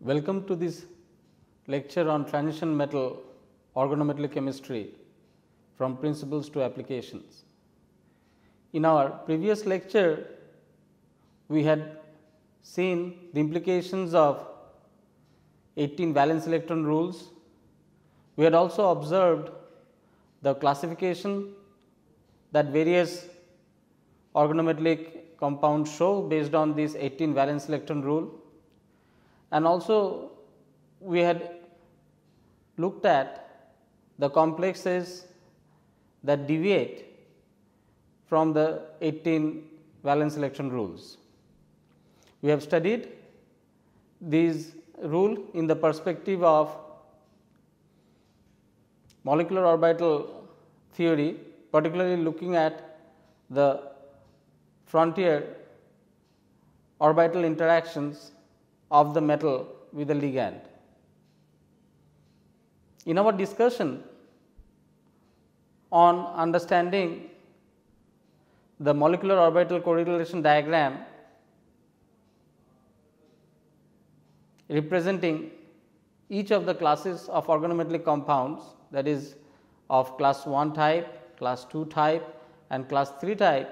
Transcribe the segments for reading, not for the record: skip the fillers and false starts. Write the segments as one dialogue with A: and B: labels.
A: Welcome to this lecture on transition metal organometallic chemistry from principles to applications. In our previous lecture, we had seen the implications of 18 valence electron rules. We had also observed the classification that various organometallic compounds show based on this 18 valence electron rule, and also we had looked at the complexes that deviate from the 18 valence electron rules. We have studied these rule in the perspective of molecular orbital theory, particularly looking at the frontier orbital interactions of the metal with the ligand. In our discussion on understanding the molecular orbital correlation diagram representing each of the classes of organometallic compounds, that is of class 1 type, class 2 type and class 3 type,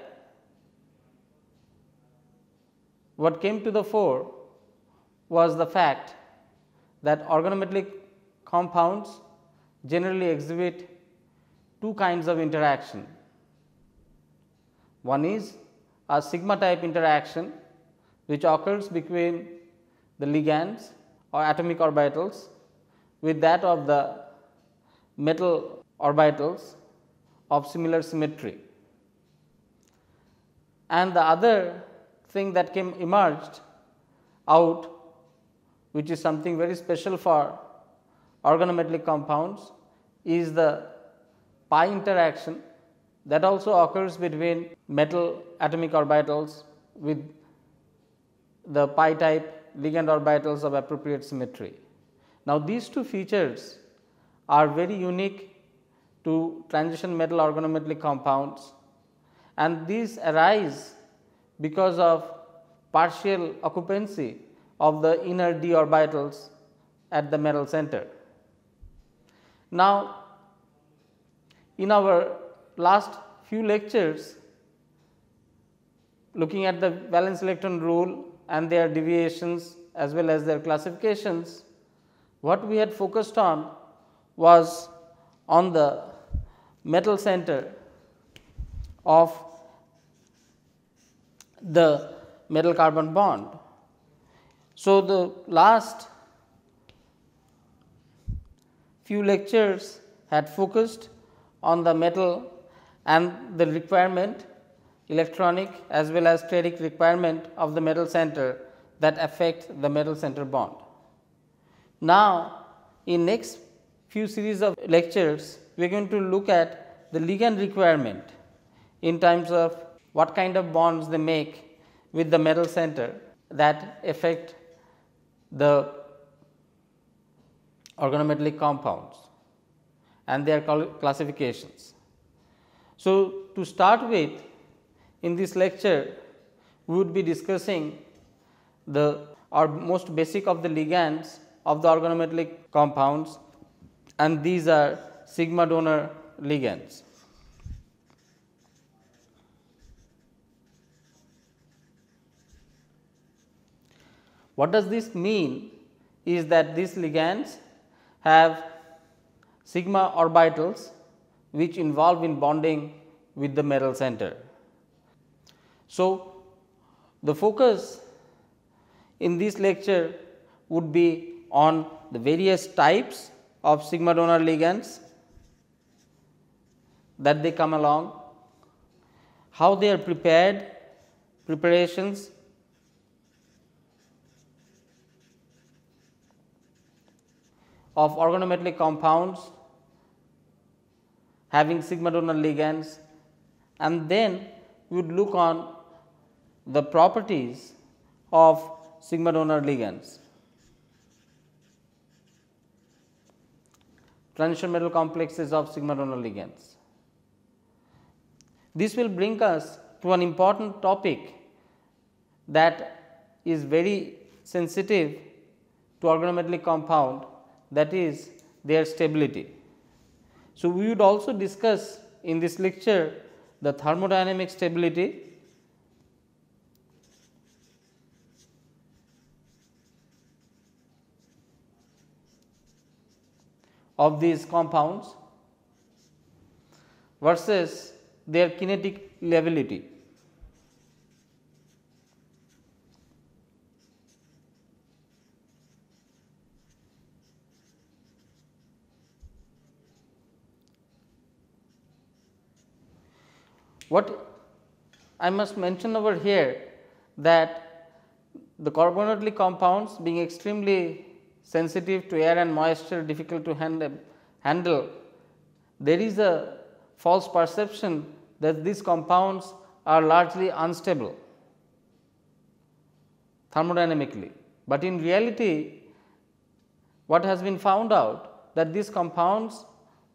A: what came to the fore was the fact that organometallic compounds generally exhibit two kinds of interaction. One is a sigma type interaction which occurs between the ligands or atomic orbitals with that of the metal orbitals of similar symmetry. And the other thing that emerged out, which is something very special for organometallic compounds, is the pi interaction that also occurs between metal atomic orbitals with the pi type ligand orbitals of appropriate symmetry. Now, these two features are very unique to transition metal organometallic compounds, and these arise because of partial occupancy of the inner d orbitals at the metal center. Now, in our last few lectures, looking at the valence electron rule and their deviations as well as their classifications, what we had focused on was on the metal center of the metal carbon bond. So, the last few lectures had focused on the metal and the requirement, electronic as well as steric requirement of the metal center that affect the metal center bond. Now, in next few series of lectures, we are going to look at the ligand requirement in terms of what kind of bonds they make with the metal center that affect the organometallic compounds and their classifications. So, to start with, in this lecture we would be discussing the most basic of the ligands of the organometallic compounds, and these are sigma donor ligands. What does this mean is that these ligands have sigma orbitals which involve in bonding with the metal center. So, the focus in this lecture would be on the various types of sigma donor ligands that they come along, how they are prepared, preparations, of organometallic compounds having sigma donor ligands, and then we would look on the properties of sigma donor ligands. Transition metal complexes of sigma donor ligands. This will bring us to an important topic that is very sensitive to organometallic compound, that is their stability. So, we would also discuss in this lecture the thermodynamic stability of these compounds versus their kinetic lability. What I must mention over here, that the organometallic compounds being extremely sensitive to air and moisture, difficult to handle, there is a false perception that these compounds are largely unstable thermodynamically, but in reality what has been found out, that these compounds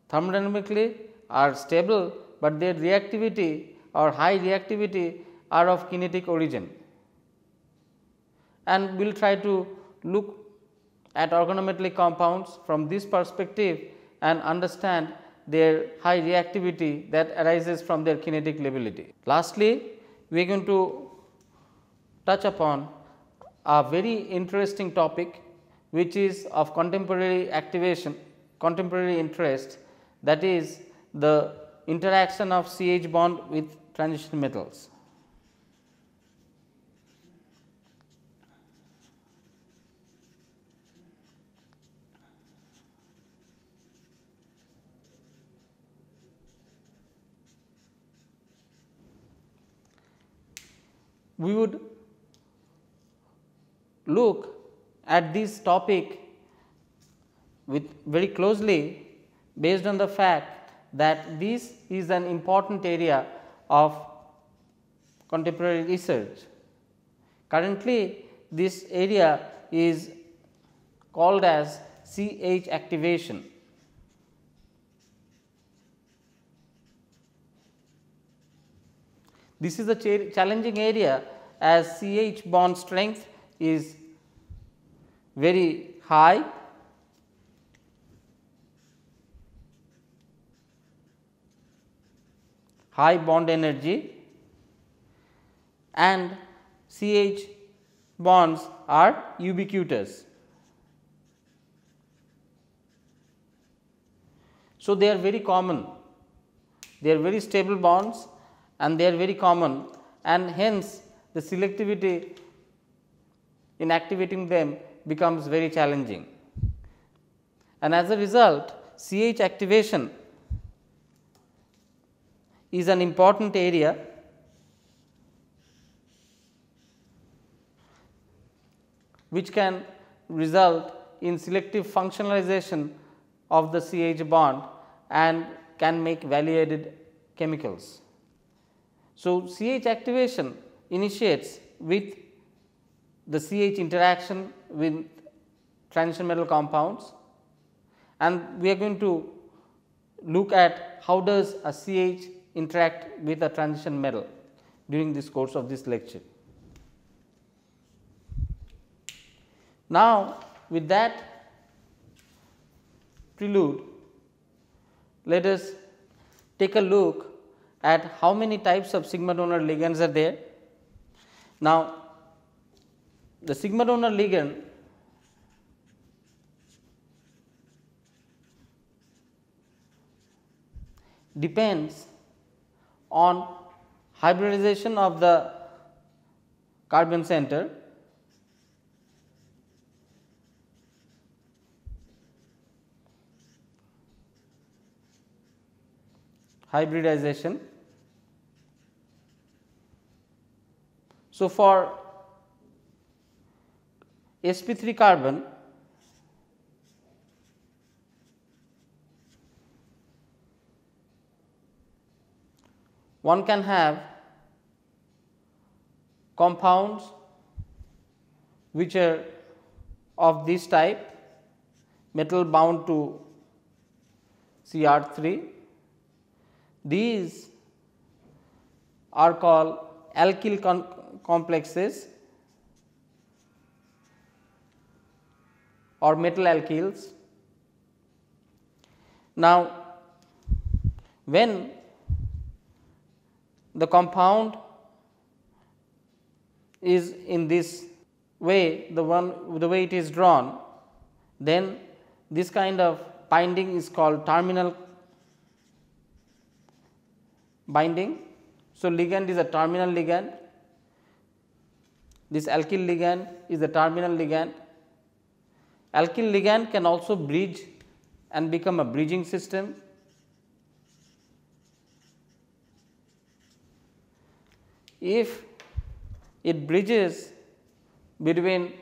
A: thermodynamically are stable, but their reactivity or high reactivity are of kinetic origin. And we will try to look at organometallic compounds from this perspective and understand their high reactivity that arises from their kinetic lability. Lastly, we are going to touch upon a very interesting topic which is of contemporary interest, that is the interaction of CH bond with transition metals. We would look at this topic with very closely based on the fact that this is an important area of contemporary research. Currently, this area is called as CH activation. This is a challenging area, as CH bond strength is very high, high bond energy, and CH bonds are ubiquitous. So, they are very common, they are very stable bonds and they are very common, and hence the selectivity in activating them becomes very challenging. And as a result, CH activation is an important area which can result in selective functionalization of the CH bond and can make value added chemicals. So, CH activation initiates with the CH interaction with transition metal compounds, and we are going to look at how does a CH interact with a transition metal during this course of this lecture. Now, with that prelude, let us take a look at how many types of sigma donor ligands are there. Now, the sigma donor ligand depends on hybridization of the carbon center, hybridization. So, for sp3 carbon, one can have compounds which are of this type, metal bound to Cr3. These are called alkyl complexes, or metal alkyls. Now, when the compound is in this way, the way it is drawn, then this kind of binding is called terminal binding. So, ligand is a terminal ligand, this alkyl ligand is the terminal ligand. Alkyl ligand can also bridge and become a bridging system. If it bridges between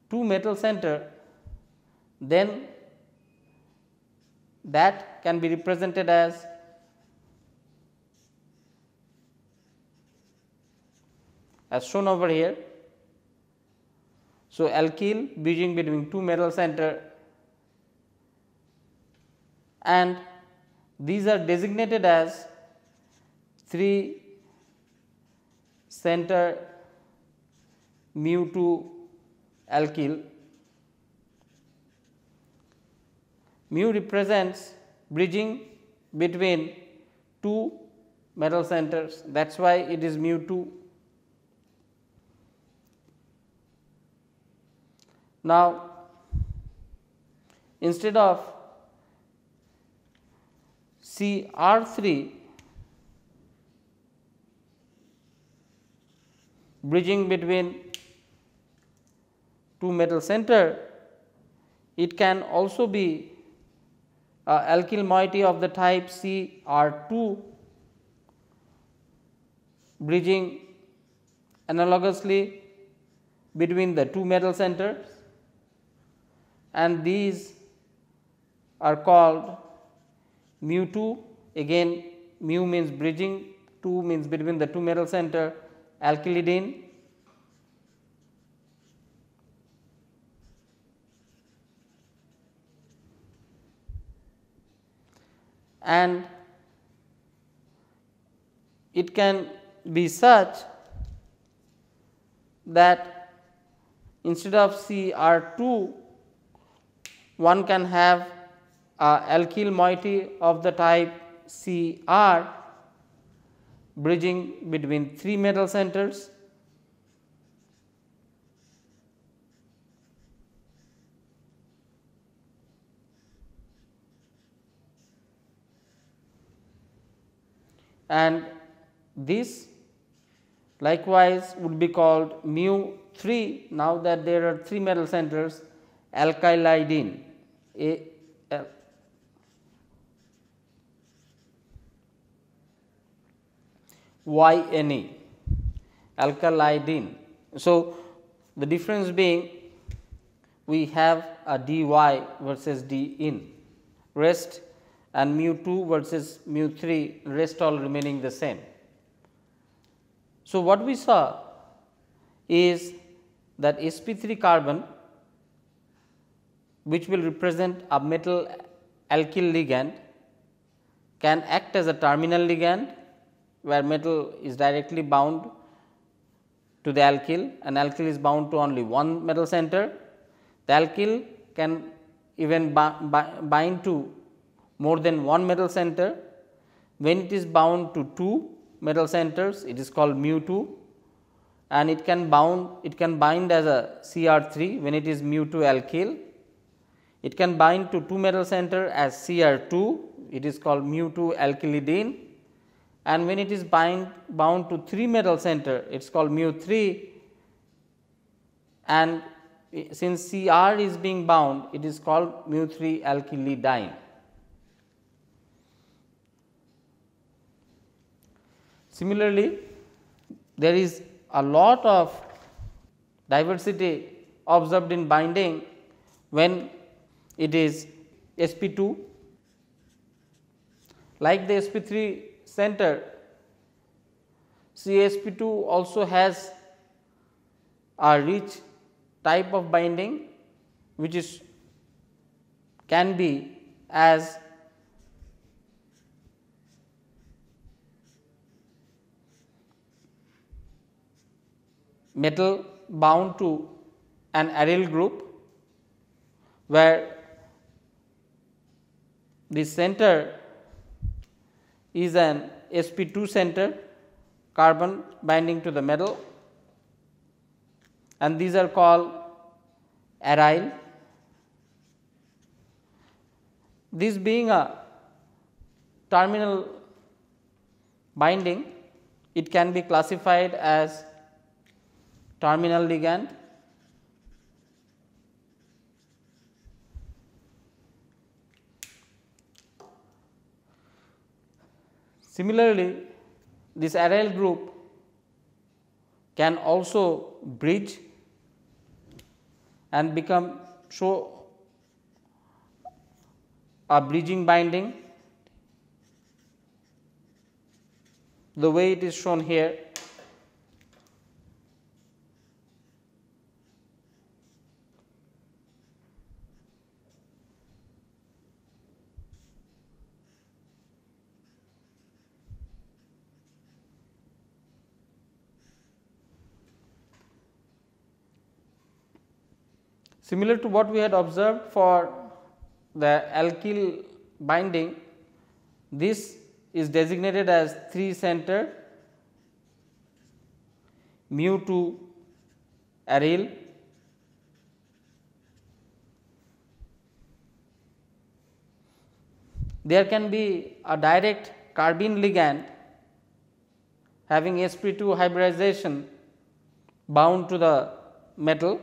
A: two metal center, then that can be represented as shown over here. So, alkyl bridging between two metal center, and these are designated as 3 center mu2 alkyl. Mu represents bridging between two metal centers, that is why it is mu2. Now, instead of Cr3 bridging between two metal center, it can also be alkyl moiety of the type Cr2 bridging analogously between the two metal centers, and these are called mu2. Again, mu means bridging, 2 means between the two metal center, alkylidene. And it can be such that instead of Cr2, one can have alkyl moiety of the type Cr bridging between 3 metal centers. And this likewise would be called mu3, now that there are 3 metal centers, alkylidene. YNE, alkylidene. So, the difference being we have a dy versus d in, rest, and mu2 versus mu3, rest all remaining the same. So, what we saw is that sp3 carbon, which will represent a metal alkyl ligand, can act as a terminal ligand, where metal is directly bound to the alkyl and alkyl is bound to only one metal center. The alkyl can even bind to more than one metal center. When it is bound to two metal centers, it is called mu2, and it can bind as a Cr3 when it is mu2 alkyl. It can bind to two metal center as Cr2, it is called mu2 alkylidene, and when it is bound to 3 metal center, it is called mu3, and since Cr is being bound, it is called mu3 alkylidine. Similarly, there is a lot of diversity observed in binding when it is sp2. Like the sp3 center, CsP2 also has a rich type of binding, which is can be as metal bound to an aryl group, where the center is an sp2 center carbon binding to the metal, and these are called aryl. This being a terminal binding, it can be classified as terminal ligand. Similarly, this aryl group can also bridge and show a bridging binding, the way it is shown here. Similar to what we had observed for the alkyl binding, this is designated as 3 center mu2 aryl. There can be a direct carbene ligand having sp2 hybridization bound to the metal,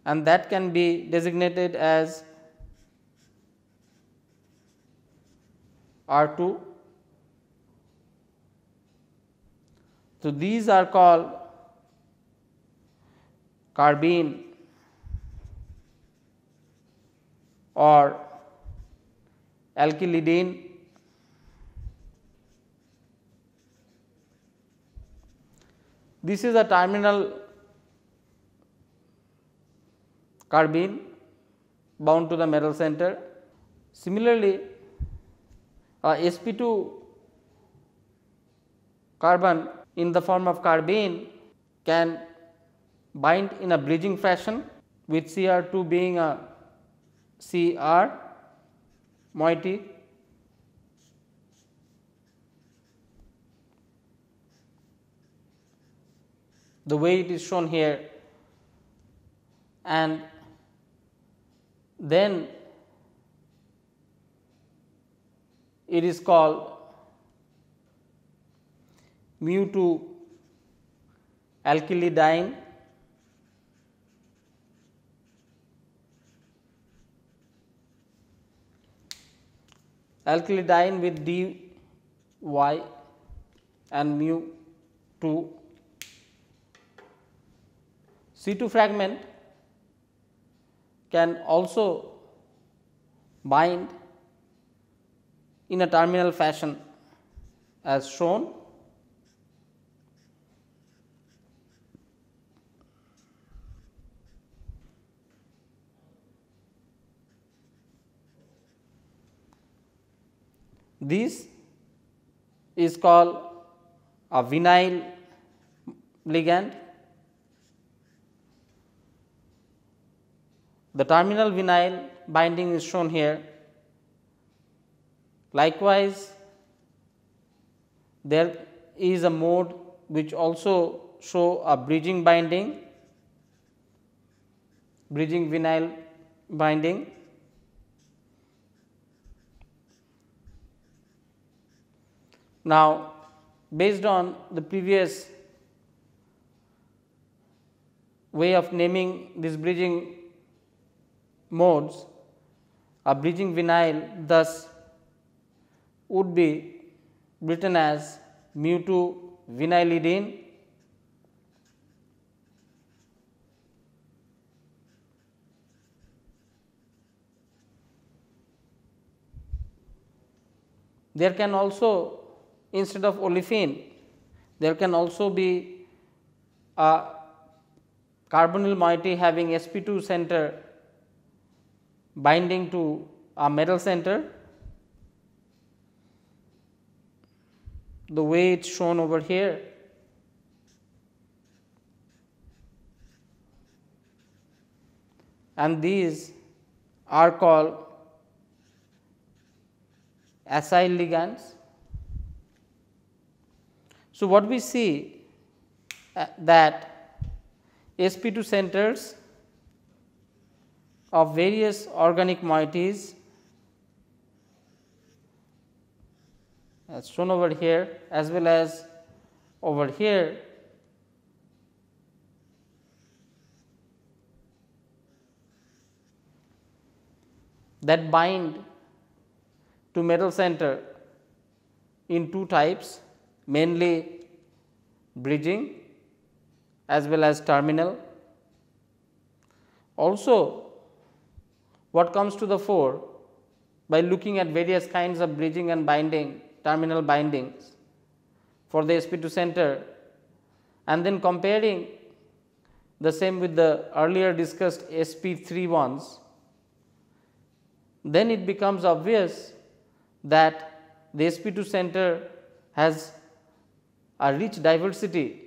A: and that can be designated as R2. So, these are called carbene or alkylidene. This is a terminal carbene bound to the metal center. Similarly, sp2 carbon in the form of carbene can bind in a bridging fashion, with Cr2 being a Cr moiety. The way it is shown here, and then it is called mu2 alkylidyne. Alkylidyne with dy and mu2. C2 fragment can also bind in a terminal fashion as shown. This is called a vinyl ligand. The terminal vinyl binding is shown here. Likewise, there is a mode which also show a bridging binding, bridging vinyl binding. Now, based on the previous way of naming these bridging modes, a bridging vinyl thus would be written as mu2 vinylidene. There can also, instead of olefin, there can also be a carbonyl moiety having sp2 center binding to a metal center, the way it is shown over here. And these are called acyl ligands. So, what we see that sp2 centers of various organic moieties as shown over here as well as over here that bind to metal center in two types, mainly bridging as well as terminal. Also, what comes to the fore by looking at various kinds of bridging and binding, terminal bindings for the sp2 center, and then comparing the same with the earlier discussed sp3 ones, then it becomes obvious that the sp2 center has a rich diversity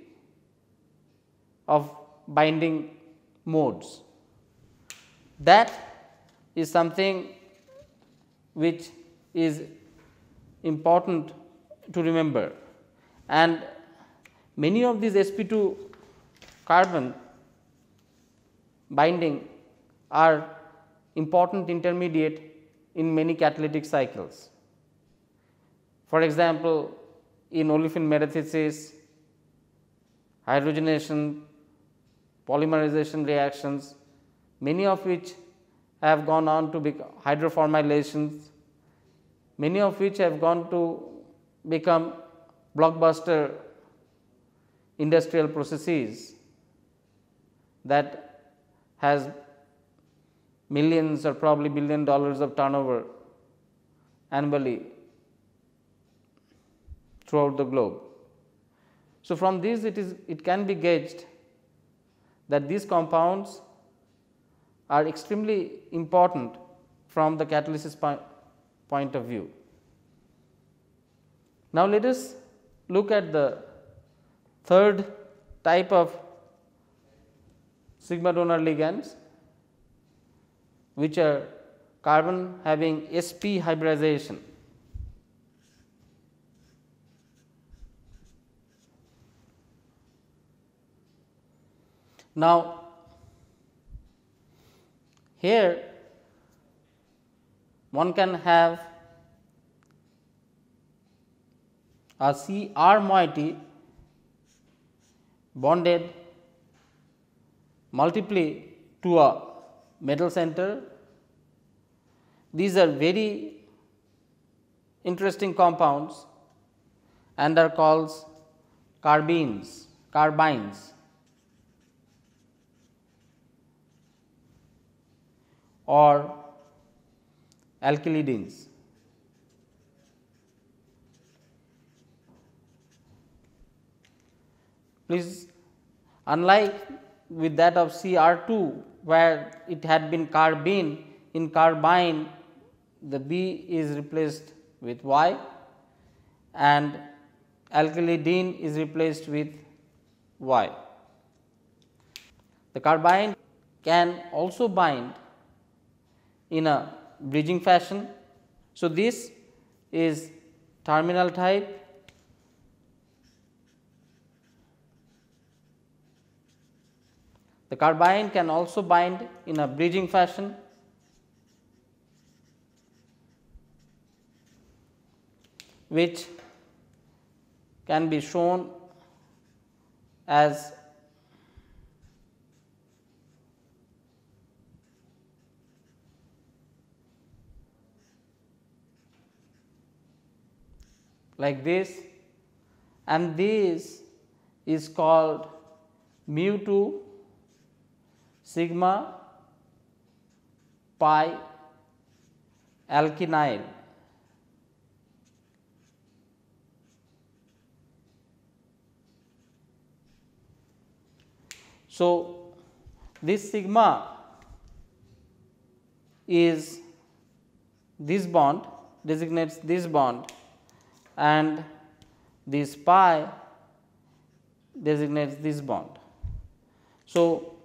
A: of binding modes. That is something which is important to remember, and many of these sp2 carbon binding are important intermediate in many catalytic cycles. For example, in olefin metathesis, hydrogenation, polymerization reactions, many of which have gone on to become hydroformylations, many of which have gone to become blockbuster industrial processes that has millions or probably $1 billion of turnover annually throughout the globe. So, from this it can be gauged that these compounds are extremely important from the catalysis point of view. Now, let us look at the third type of sigma donor ligands, which are carbon having sp hybridization. Now, here one can have a Cr moiety bonded multiply to a metal center. These are very interesting compounds and are called carbines or alkylidins. Please, unlike with that of Cr2 where it had been carbene, in carbine the B is replaced with Y and alkylidine is replaced with Y. The carbine can also bind in a bridging fashion. So, this is terminal type. The carbine can also bind in a bridging fashion. Which can be shown as like this, and this is called mu2 sigma pi alkynyl. So, this sigma is this bond, designates this bond, and this pi designates this bond. So,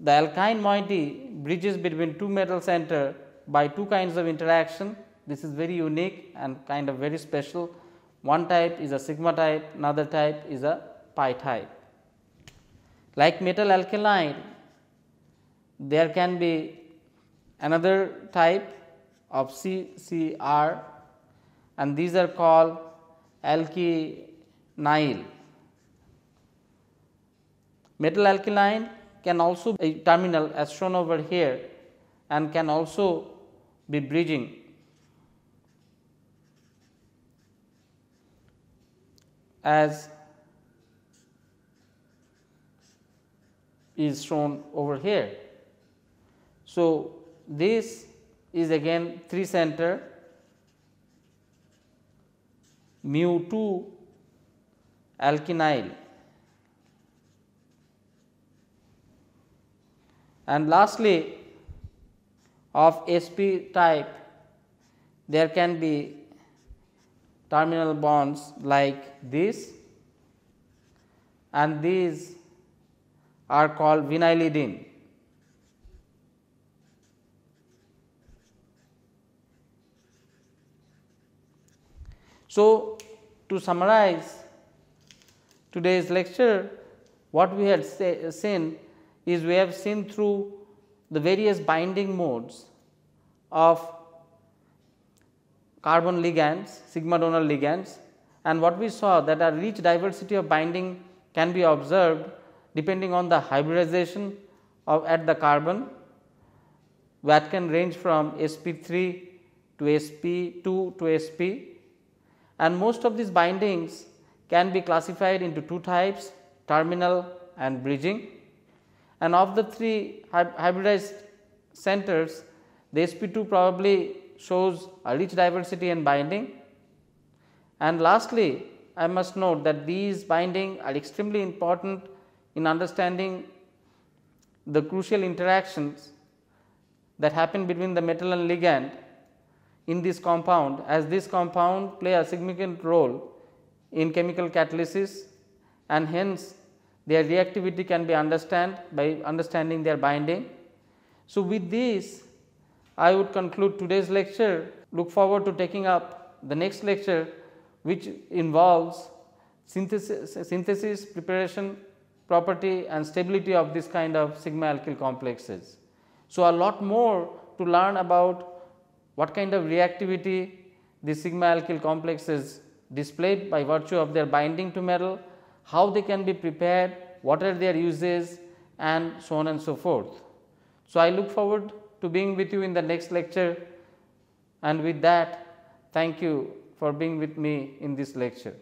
A: the alkyne moiety bridges between two metal center by two kinds of interaction. This is very unique and kind of very special. One type is a sigma type, another type is a pi type. Like metal alkaline, there can be another type of CCr, and these are called alkynyl. Metal alkaline can also be a terminal as shown over here and can also be bridging. As is shown over here. So, this is again 3 center mu 2 alkynyl, and lastly of sp type there can be terminal bonds like this, and these are called vinylidene. So, to summarize today's lecture, what we had seen is we have seen through the various binding modes of carbon ligands, sigma donor ligands, and what we saw that a rich diversity of binding can be observed depending on the hybridization at the carbon, that can range from sp3 to sp2 to sp, and most of these bindings can be classified into two types, terminal and bridging, and of the three hybridized centers, the sp2 probably shows a rich diversity in binding. And lastly, I must note that these binding are extremely important in understanding the crucial interactions that happen between the metal and ligand in this compound, as this compound play a significant role in chemical catalysis, and hence their reactivity can be understood by understanding their binding. So, with this I would conclude today's lecture. Look forward to taking up the next lecture, which involves synthesis, preparation, property and stability of this kind of sigma alkyl complexes. So, a lot more to learn about what kind of reactivity these sigma alkyl complexes display by virtue of their binding to metal, how they can be prepared, what are their uses, and so on and so forth. So, I look forward to being with you in the next lecture, and with that, thank you for being with me in this lecture.